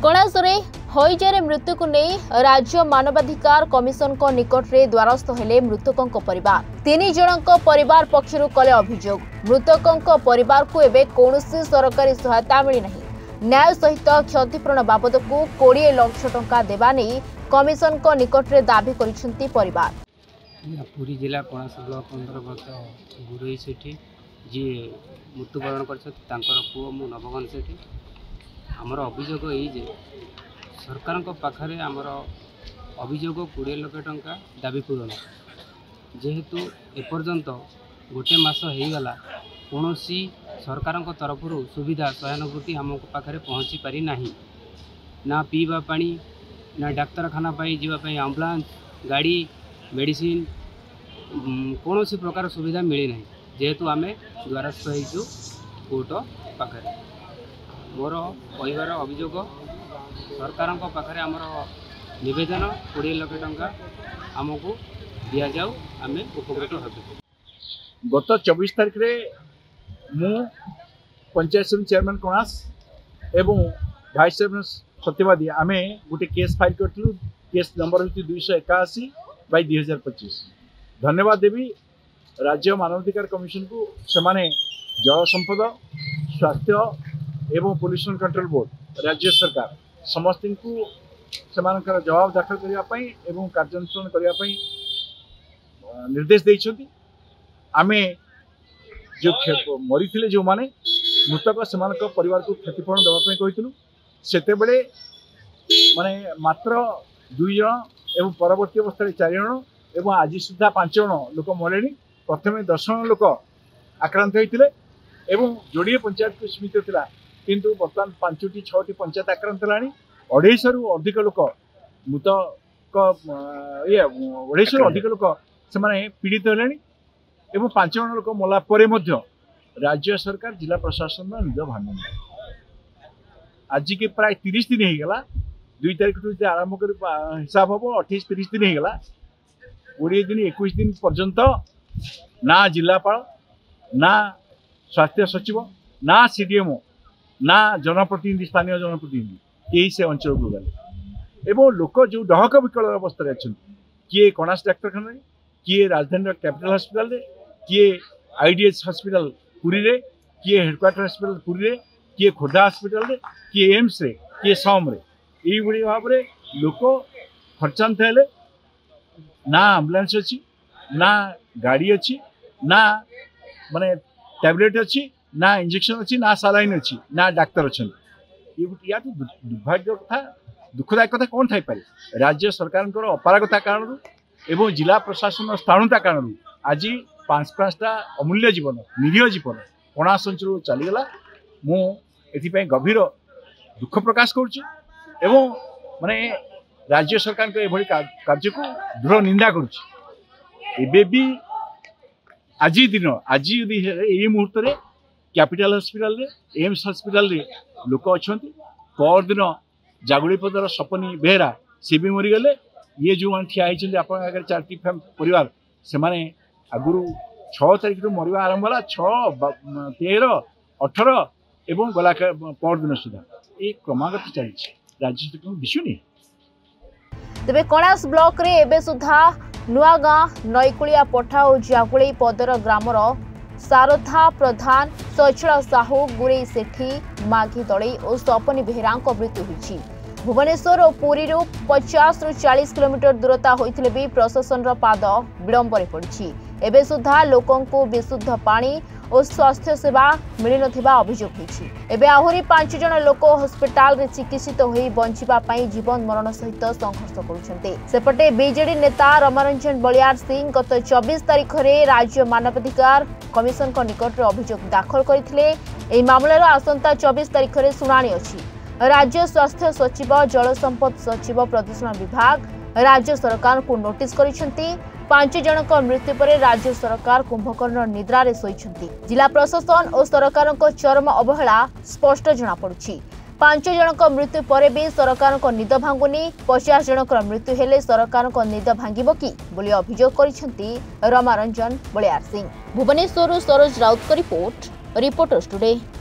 कणासरे हईजारे मृत्यु को नहीं राज्य मानवाधिकार कमिशन को निकट रे द्वारस्थ हेले मृतकों परिवार 3 जनों परिवार पक्षरु कले अभियोग मृतकों परिवार को एबे कौनसी सरकारी सहायता मिली नहीं न्याय सहित क्षतिपूरण बाबद को 20 लाख टंका देवा नहीं कमिशन को निकट रे दाबी करिसेंती परिवार। पुरी जिला कणासर ब्लॉक अंतर्गत गुरई सेठी जी मृत्युवरण कर पुओ मु नवगन सेठी आमर अभियोग ये सरकार पाखे आमर अभियोग 20 लाख टंका दाबी पूरण जेहेतु एपर्यंत गोटे मास होगला कौन सरकार तरफ सुविधा सहानुभूति आम पाखे पहुँची पारि नाही ना पीवा पानी ना डाक्तरखाना जावाई आम्बुलांस गाड़ी मेडिसिन कौन प्रकार सुविधा मिली ना जेहेतु आम द्वारस्थ हो कोर्ट पाखे मोर कहबार अभियोग सरकार पाखे आमर निवेदन 20 लाख टंका आमको दि जाऊ आम उपकृत हो। गत 24 तारीख रे मु पंचायत समिति चेयरमैन कणास एवं भाइस चेयरमैन सत्यवादी आम गोटे केस फाइल करूँ केस नंबर हूँ 281/2025। धन्यवाद देवी राज्य मानवाधिकार कमिशन को सेमाने जल संपद स्वास्थ्य एवं पोल्यूशन कंट्रोल बोर्ड राज्य सरकार समस्त को सेमानकर जवाब दाखल करने एवं कार्यानुष्ठान करने निर्देश देइछन्ति। आमे जो मरी जो माने मृतक से परिवार को क्षतिपूरण देवाई कहूँ से माने मात्र 2 जन एवं परवर्ती अवस्था 4 जन एवं आज सुधा 5 जन लोक मरे प्रथम 10 जन लोक आक्रांत होते एवं जोड़े पंचायत को सीमित था किंतु बर्तमान 5टी 6टी पंचायत आक्रांत है 250 रु अधिक लोक मृतक ये 250 रु अधिक लोक से पीड़ित है एवं 5 जन लोक मला परे मध्य राज्य सरकार जिला प्रशासन निज भांग आज के प्राय 30 दिन होगला 2 तारीख आरंभ कर हिसाब हम 28-30 दिन होगला 20 दिन 21 दिन पर्यंत ना जिलापाल ना स्वास्थ्य सचिव ना सीडीएमओ ना जनप्रतिनिधि स्थानीय जनप्रतिनिधि यही से अंचल को गले एवं लोक जो डहक विकल अवस्था अच्छा किए कणास डाक्तरखाना किए राजधानी कैपिटल हॉस्पिटल किए आईडीएच हॉस्पिटल पुरी रे किए हेडक्वार्टर हॉस्पिटल पुरी रे किए खोर्धा हॉस्पिटल रे किए एम्स रे किए सम रे यही भाव में लोक खर्चांत हेले ना आम्बुलांस अच्छी ना गाड़ी अच्छी ना माने टैबलेट अच्छी ना इंजेक्शन अच्छी ना सालाइन अच्छी ना डाक्तर अच्छा या तो दुर्भाग्य कथा दुखदायक कथा कौन थी पारे राज्य सरकार अपारगता कारण एवं जिला प्रशासन स्थाणुता कारण आज 5-5टा अमूल्य जीवन निरीह जीवन कणास अंचल चलीगला मुझे गभीर दुख प्रकाश करुच्ची एवं माने राज्य सरकार के कार्य को दृढ़ निंदा करुच्ची भी आज दिन आज यही मुहूर्त में कैपिटल हॉस्पिटल रे एम्स हॉस्पिटल रे लोक अच्छा पर दिन जागुड़ीपदर सपनी बेहरा सी भी मरीगले ये जो मैंने ठिया होती आप 4टी परिवार से आगुरी 6 तारीख मरवा आरंभ है 6, 13, 18 एवं गला परदिन सुधा ये क्रमागत चली राज्य सरकार दिशुनी। तेबे कणास ब्लॉक रे एबे सुधा नुआगाँ नईकुलिया पठा और जागुड़ी पदर ग्रामर सारथा प्रधान सचल साहू गुरई सेठी माघी दलई और सपनी बेहरा मृत्यु होती। भुवनेश्वर और पुरी 50 ରୁ 40 किलोमीटर दूरता होइथिले भी प्रशासन पाद विलंबर पड़ी एबे सुधा लोकों को विशुद्ध पानी और स्वास्थ्य सेवा मिल नथिबा अभियोग होइछि। एबे आहुरी 5 जन लोक हस्पिटाल रे चिकित्सित होई बंचिबा पई जीवन मरण सहित संघर्ष करुछन्ते। सेपटे बीजेडी नेता रमारंजन बलियार सिंह गत 24 तारीख रे राज्य मानवाधिकार कमिशन को निकट रे अभियोग दाखल करथिले। एही मामलार आसंता 24 तारीख रे सुनानी अछि। राज्य स्वास्थ्य सचिव जल संपद सचिव प्रदूषण विभाग राज्य सरकार को नोटिस करिसेंती। 5 जनक मृत्यु पर राज्य सरकार कुंभकर्ण निद्रा रे सोइछंती। जिला प्रशासन और सरकार को चरम अवहेला स्पष्ट जना पड़ुछि। 5 जनक मृत्यु पर भी सरकार को निद भांगुनी 50 जनक मृत्यु हेले सरकार को निद भांगिबो कि बोली अभियोग करिसेंती रमारंजन बलियार सिंह। भुवनेश्वर सरोज राउत को रिपोर्ट रिपोर्टर्स टुडे।